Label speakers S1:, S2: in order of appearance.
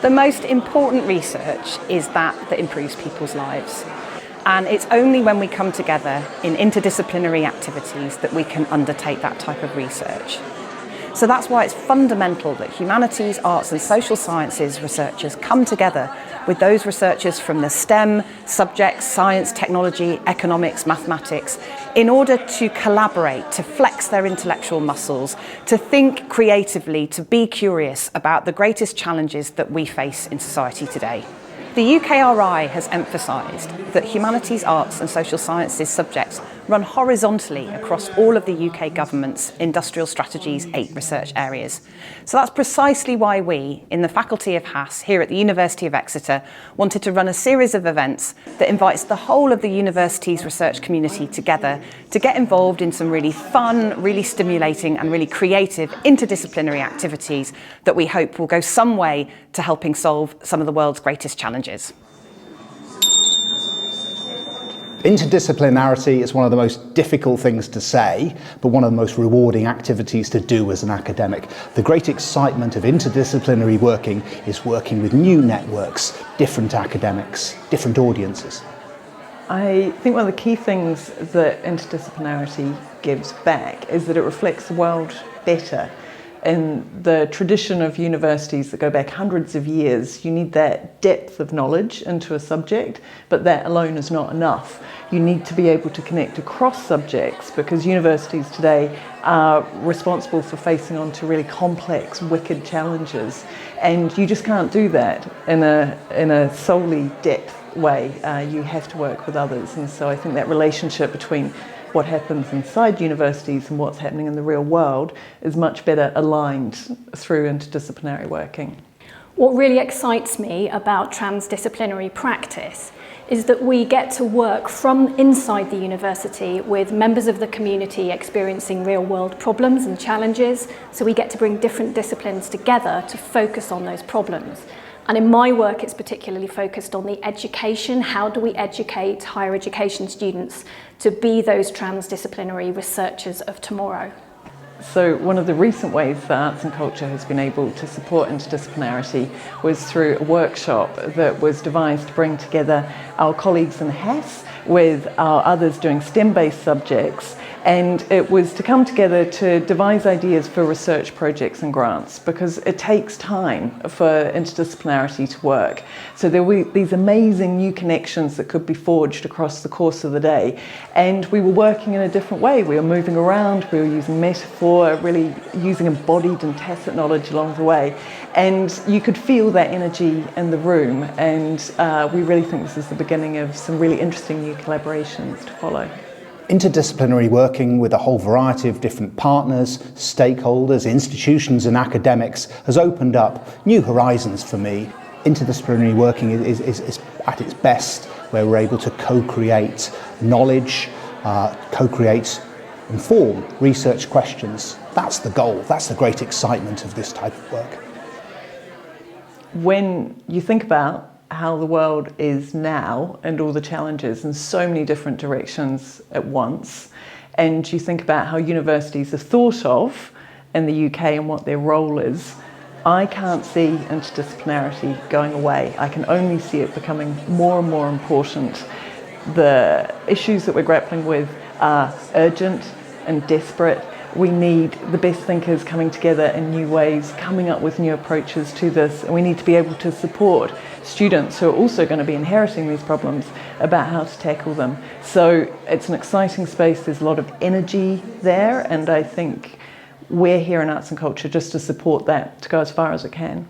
S1: The most important research is that improves people's lives. And it's only when we come together in interdisciplinary activities that we can undertake that type of research. So that's why it's fundamental that humanities, arts and social sciences researchers come together with those researchers from the STEM subjects, science, technology, economics, mathematics, in order to collaborate, to flex their intellectual muscles, to think creatively, to be curious about the greatest challenges that we face in society today. The UKRI has emphasised that humanities, arts and social sciences subjects run horizontally across all of the UK government's industrial strategies' 8 research areas. So that's precisely why we, in the Faculty of HASS here at the University of Exeter, wanted to run a series of events that invites the whole of the university's research community together to get involved in some really fun, really stimulating and really creative interdisciplinary activities that we hope will go some way to helping solve some of the world's greatest challenges.
S2: Interdisciplinarity is one of the most difficult things to say, but one of the most rewarding activities to do as an academic. The great excitement of interdisciplinary working is working with new networks, different academics, different audiences.
S3: I think one of the key things that interdisciplinarity gives back is that it reflects the world better. In the tradition of universities that go back hundreds of years, you need that depth of knowledge into a subject, but that alone is not enough. You need to be able to connect across subjects because universities today are responsible for facing on to really complex, wicked challenges. And you just can't do that in a solely depth way. You have to work with others. And so I think that relationship between what happens inside universities and what's happening in the real world is much better aligned through interdisciplinary working.
S4: What really excites me about transdisciplinary practice is that we get to work from inside the university with members of the community experiencing real-world problems and challenges, so we get to bring different disciplines together to focus on those problems. And in my work, it's particularly focused on the education. How do we educate higher education students to be those transdisciplinary researchers of tomorrow?
S3: So one of the recent ways that arts and culture has been able to support interdisciplinarity was through a workshop that was devised to bring together our colleagues in HASS with our others doing STEM-based subjects, and it was to come together to devise ideas for research projects and grants because it takes time for interdisciplinarity to work. So there were these amazing new connections that could be forged across the course of the day, and we were working in a different way. We were moving around, we were using metaphor, really using embodied and tacit knowledge along the way, and you could feel that energy in the room, and we really think this is the beginning of some really interesting new collaborations to follow.
S2: Interdisciplinary working with a whole variety of different partners, stakeholders, institutions and academics has opened up new horizons for me. Interdisciplinary working is at its best where we're able to co-create knowledge, co-create and form research questions. That's the goal, that's the great excitement of this type of work.
S3: When you think about how the world is now and all the challenges in so many different directions at once, and you think about how universities are thought of in the UK and what their role is, I can't see interdisciplinarity going away. I can only see it becoming more and more important. The issues that we're grappling with are urgent and desperate. We need the best thinkers coming together in new ways, coming up with new approaches to this, and we need to be able to support students who are also going to be inheriting these problems about how to tackle them. So it's an exciting space, there's a lot of energy there, and I think we're here in Arts and Culture just to support that, to go as far as it can.